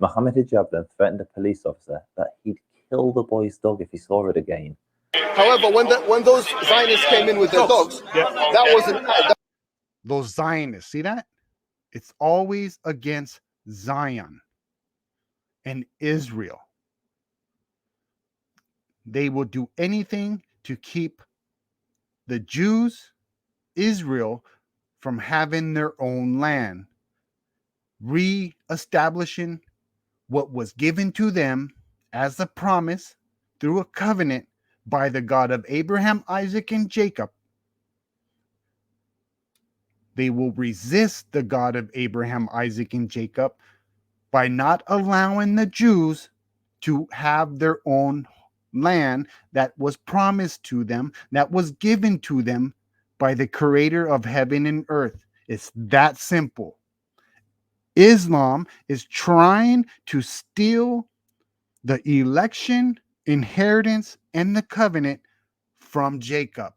Mohammed hijab then threatened a police officer that he'd kill the boy's dog if he saw it again.
However, when those Zionists came in with their dogs, that wasn't.
Those Zionists, see that? It's always against Zion and Israel. They will do anything to keep the Jews, Israel, from having their own land, re-establishing what was given to them as a promise through a covenant by the God of Abraham, Isaac, and Jacob. They will resist the God of Abraham, Isaac, and Jacob by not allowing the Jews to have their own land that was promised to them, that was given to them by the creator of heaven and earth. It's that simple. Islam is trying to steal the election, inheritance, and the covenant from Jacob.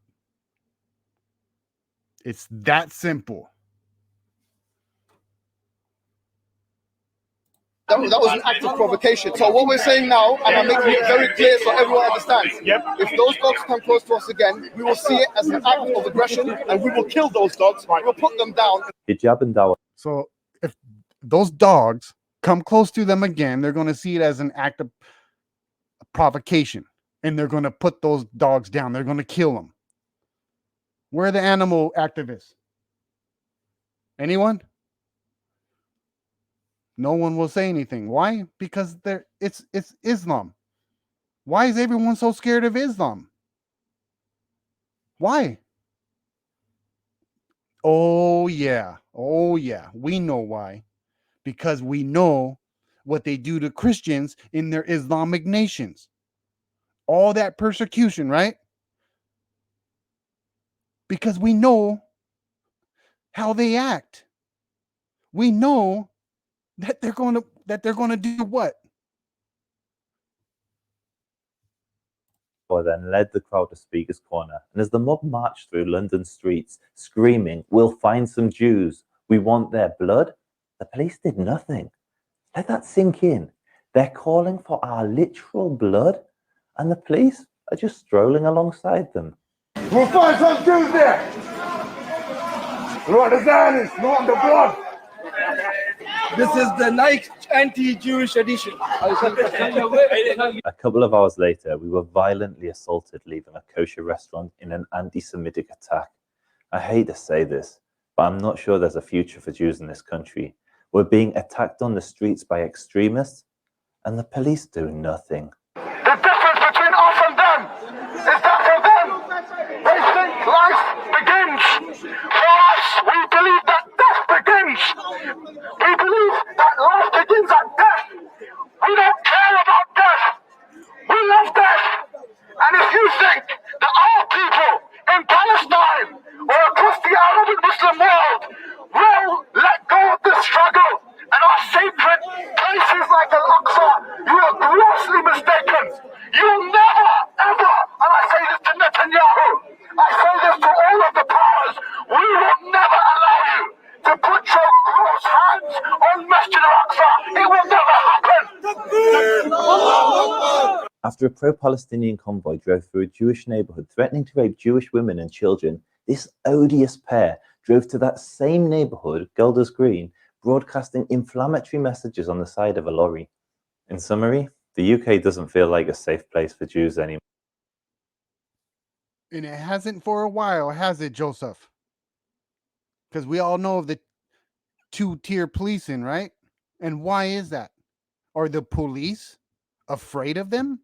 It's that simple.
That was an act of provocation. So what we're saying now, and I'm making it very clear so everyone understands, if those dogs come close to us again, we will see it as an act of aggression, and we will kill those dogs. We will put them down.
Hijab and dawah.
So if those dogs come close to them again, they're going to see it as an act of provocation, and they're going to put those dogs down. They're going to kill them. Where are the animal activists? Anyone? No one will say anything. Why? Because it's Islam. Why is everyone so scared of Islam? Why? Oh yeah. We know why. Because we know what they do to Christians in their Islamic nations. All that persecution, right? Because we know how they act. We know that they're going to do what?
Then led the crowd to Speaker's Corner, and as the mob marched through London streets, screaming, "We'll find some Jews. We want their blood," the police did nothing. Let that sink in. They're calling for our literal blood, and the police are just strolling alongside them.
We'll find some Jews there. We want the Zionists. We want the blood. This is the Nike anti-Jewish edition.
A couple of hours later, we were violently assaulted leaving a kosher restaurant in an anti-Semitic attack. I hate to say this, but I'm not sure there's a future for Jews in this country. We're being attacked on the streets by extremists, and the police do nothing.
The difference between us and them is that for them, they think life begins. For us, we believe that death begins. We believe that life begins at death. We don't care about death. We love death. And if you think that our people in Palestine or across the Arab and Muslim world will let go of the struggle and our sacred places like Al-Aqsa, you are grossly mistaken. You will never, ever, and I say this to Netanyahu, I say this to all of the powers, we will never allow you to put your gross hands on Masjid Al-Aqsa. It will never happen.
After a pro-Palestinian convoy drove through a Jewish neighborhood threatening to rape Jewish women and children, this odious pair drove to that same neighborhood, Golders Green, broadcasting inflammatory messages on the side of a lorry. In summary, the UK doesn't feel like a safe place for Jews anymore.
And it hasn't for a while, has it, Joseph? Because we all know of the two-tier policing, right? And why is that? Are the police afraid of them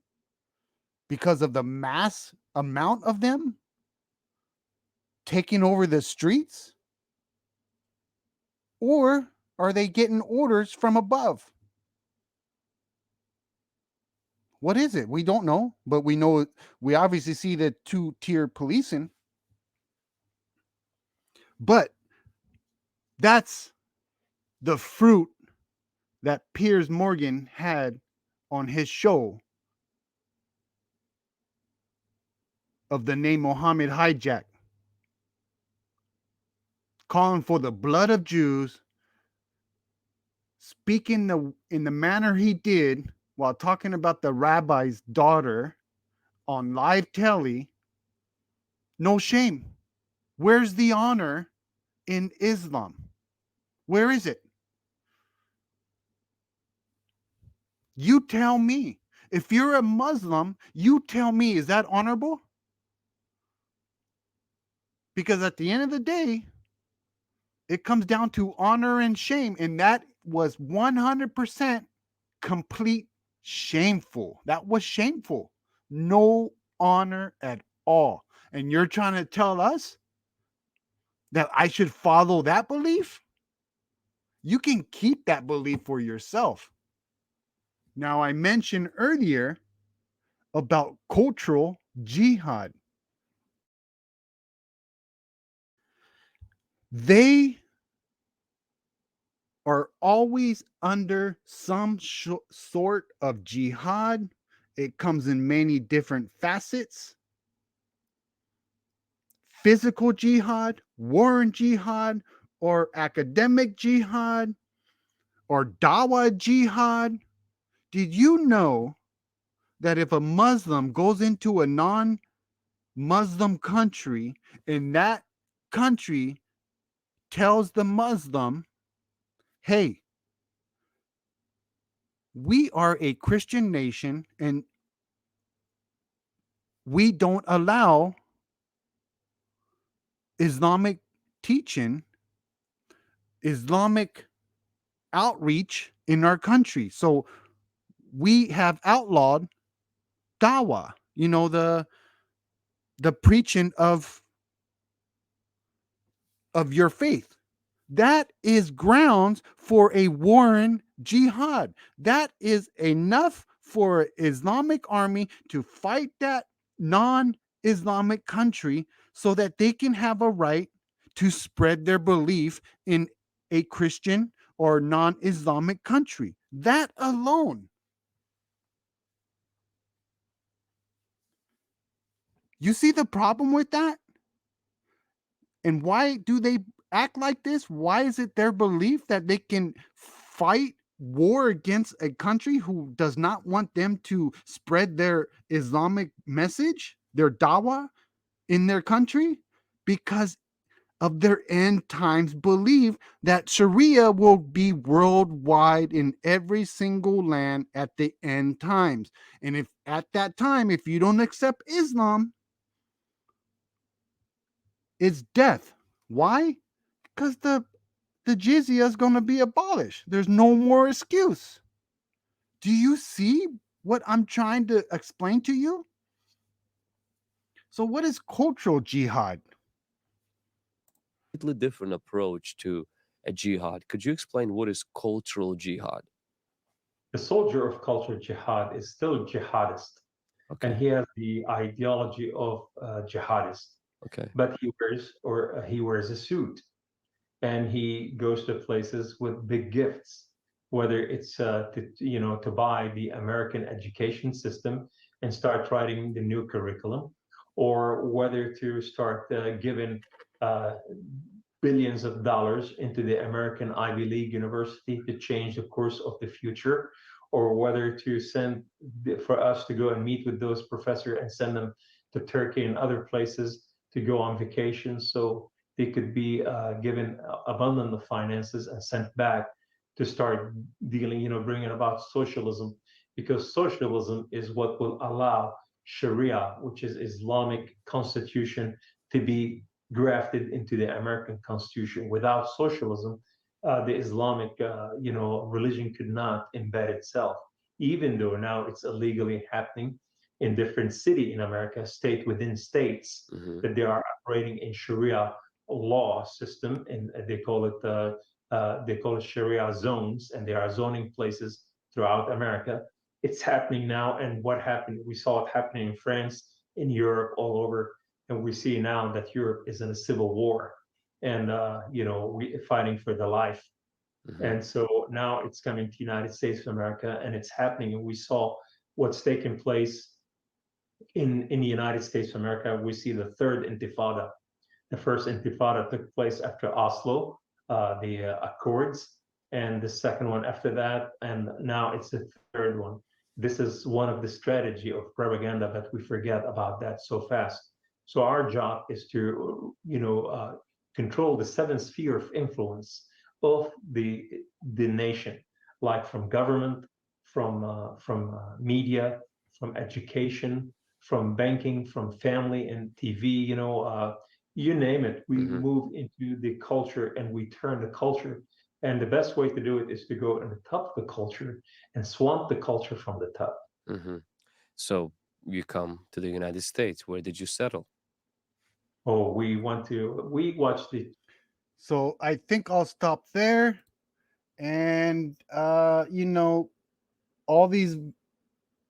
because of the mass amount of them taking over the streets? Or are they getting orders from above? What is it? We don't know, but we know, we obviously see the two-tier policing. But that's the fruit that Piers Morgan had on his show of the name Mohammed Hijack, calling for the blood of Jews, speaking in the manner he did while talking about the rabbi's daughter on live telly. No shame. Where's the honor in Islam? Where is it? You tell me. If you're a Muslim, you tell me, is that honorable? Because at the end of the day, it comes down to honor and shame. And that was 100% complete shameful. That was shameful. No honor at all. And you're trying to tell us that I should follow that belief? You can keep that belief for yourself. Now, I mentioned earlier about cultural jihad. They are always under some sort of jihad. It comes in many different facets. Physical jihad, war jihad, or academic jihad, or dawah jihad. Did you know that if a Muslim goes into a non-Muslim country and that country tells the Muslim, hey, we are a Christian nation and we don't allow Islamic teaching, Islamic outreach in our country. So we have outlawed dawah, the preaching of your faith. That is grounds for a warring jihad. That is enough for Islamic army to fight that non-Islamic country so that they can have a right to spread their belief in a Christian or non-Islamic country. That alone. You see the problem with that? And why do they act like this? Why is it their belief that they can fight war against a country who does not want them to spread their Islamic message, their dawah in their country? Because of their end times belief that Sharia will be worldwide in every single land at the end times. And if at that time, if you don't accept Islam, it's death. Why? Because the jizya is going to be abolished. There's no more excuse. Do you see what I'm trying to explain to you? So what is cultural jihad?
Completely different approach to a jihad. Could you explain what is cultural jihad?
The soldier of cultural jihad is still jihadist. Okay. And he has the ideology of jihadist. Okay. But he wears a suit, and he goes to places with big gifts, whether it's to buy the American education system and start writing the new curriculum, or whether to start giving billions of dollars into the American Ivy League university to change the course of the future, or whether to send for us to go and meet with those professors and send them to Turkey and other places to go on vacation so they could be given abundant of finances and sent back to start dealing, bringing about socialism, because socialism is what will allow Sharia, which is Islamic constitution, to be grafted into the American Constitution. Without socialism, the Islamic, religion could not embed itself, even though now it's illegally happening in different city in America, state within states, that they are operating in Sharia law system, and they call it Sharia zones, and there are zoning places throughout America. It's happening now, and what happened? We saw it happening in France, in Europe, all over, and we see now that Europe is in a civil war, and we fighting for the life. And so now it's coming to the United States of America, and it's happening. And we saw what's taken place in the United States of America. We see the third intifada. The first intifada took place after Oslo, the Accords, and the second one after that, and now it's the third one. This is one of the strategy of propaganda that we forget about that so fast. So our job is to, control the seventh sphere of influence of the nation, like from government, from media, from education, from banking, from family and TV. You name it. We move into the culture and we turn the culture. And the best way to do it is to go on the top of the culture and swamp the culture from the top.
So you come to the United States. Where did you settle?
Oh, we watched the.
So I think I'll stop there. And all these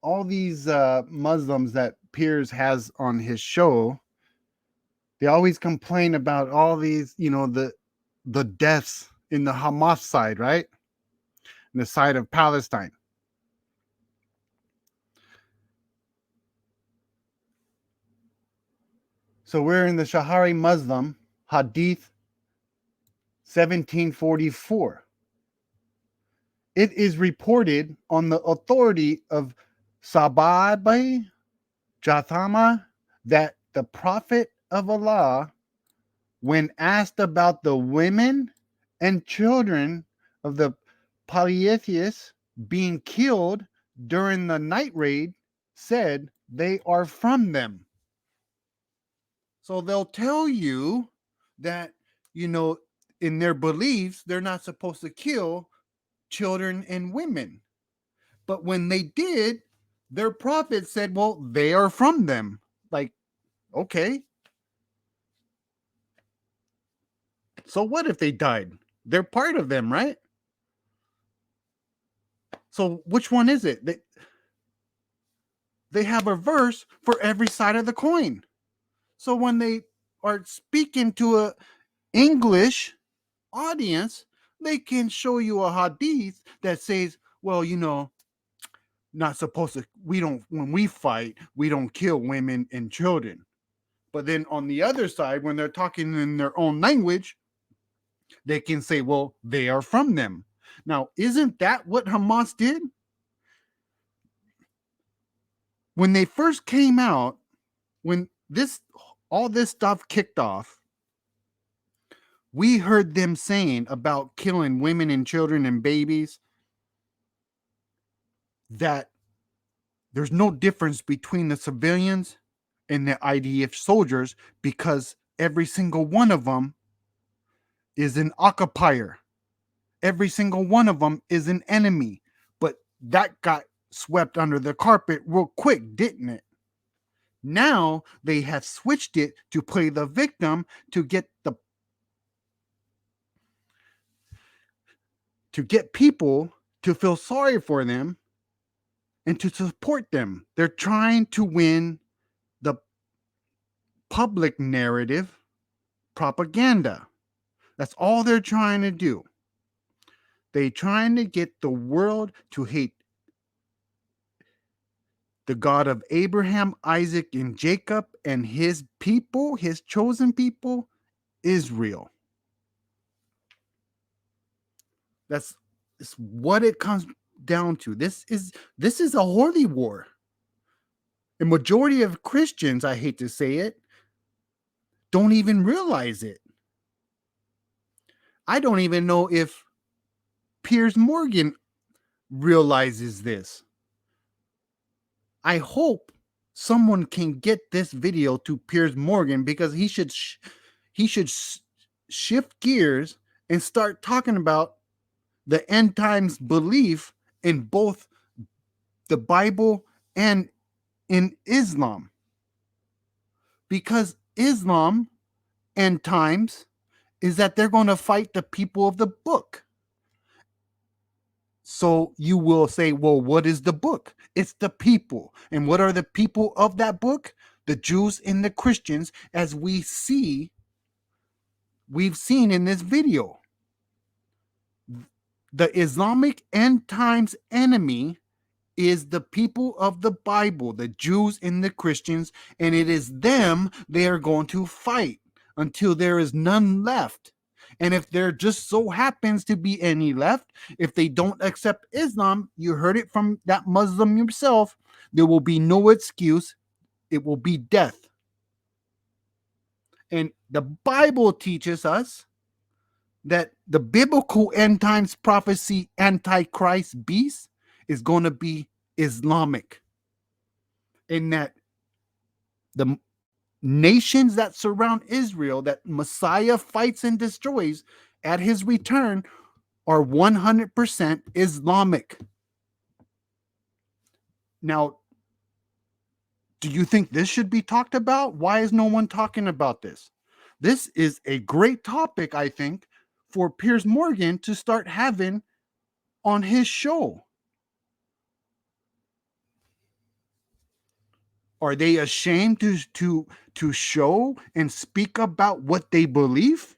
Muslims that Piers has on his show, they always complain about all these, the deaths in the Hamas side, right? In the side of Palestine. So we're in the Shahari Muslim Hadith 1744. It is reported on the authority of Sahabai Jathama that the Prophet of Allah, when asked about the women and children of the polytheists being killed during the night raid, said they are from them. So they'll tell you that, in their beliefs, they're not supposed to kill children and women. But when they did, their prophet said, well, they are from them. Like, okay. So what if they died? They're part of them, right? So which one is it? They have a verse for every side of the coin. So when they are speaking to a English audience, they can show you a hadith that says, well, not supposed to, when we fight, we don't kill women and children. But then on the other side, when they're talking in their own language, they can say, well, they are from them. Now, isn't that what Hamas did? When they first came out, when all this stuff kicked off, we heard them saying about killing women and children and babies that there's no difference between the civilians and the IDF soldiers because every single one of them is an occupier. Every single one of them is an enemy. But that got swept under the carpet real quick, didn't it? Now they have switched it to play the victim to get people to feel sorry for them and to support them. They're trying to win the public narrative propaganda. That's all they're trying to do. They're trying to get the world to hate the God of Abraham, Isaac, and Jacob and his people, his chosen people, Israel. That's what it comes down to. This is a holy war. The majority of Christians, I hate to say it, don't even realize it. I don't even know if Piers Morgan realizes this. I hope someone can get this video to Piers Morgan because he should shift gears and start talking about the end times belief in both the Bible and in Islam. Because Islam end times is that they're going to fight the people of the book. So you will say, well, what is the book? It's the people. And what are the people of that book? The Jews and the Christians, as we've seen in this video. The Islamic end times enemy is the people of the Bible, the Jews and the Christians, and it is them they are going to fight until there is none left. And if there just so happens to be any left, if they don't accept Islam, you heard it from that Muslim yourself, there will be no excuse. It will be death. And the Bible teaches us that the biblical end times prophecy antichrist beast is going to be Islamic. And that the nations that surround Israel, that Messiah fights and destroys at his return, are 100% Islamic. Now, do you think this should be talked about? Why is no one talking about this? This is a great topic, I think, for Piers Morgan to start having on his show. Are they ashamed to show and speak about what they believe?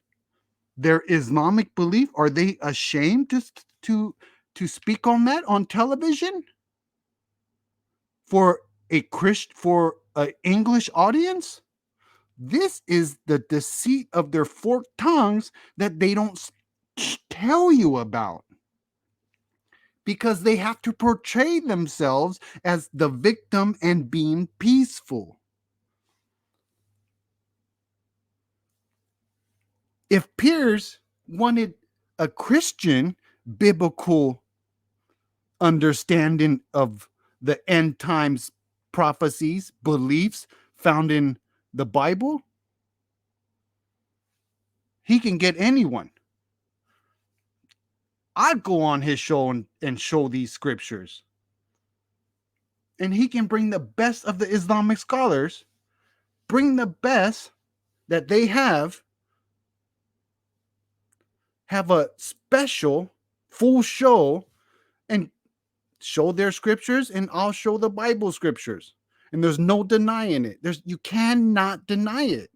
Their Islamic belief? Are they ashamed to speak on that on television? For an English audience? This is the deceit of their forked tongues that they don't tell you about. Because they have to portray themselves as the victim and being peaceful. If Piers wanted a Christian biblical understanding of the end times prophecies, beliefs found in the Bible, he can get anyone. I'd go on his show and show these scriptures. And he can bring the best of the Islamic scholars, bring the best that they have a special full show and show their scriptures, and I'll show the Bible scriptures. And there's no denying it. You cannot deny it.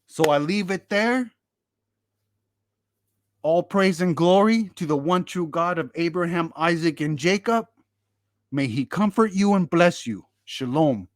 So I leave it there. All praise and glory to the one true God of Abraham, Isaac, and Jacob. May he comfort you and bless you. Shalom.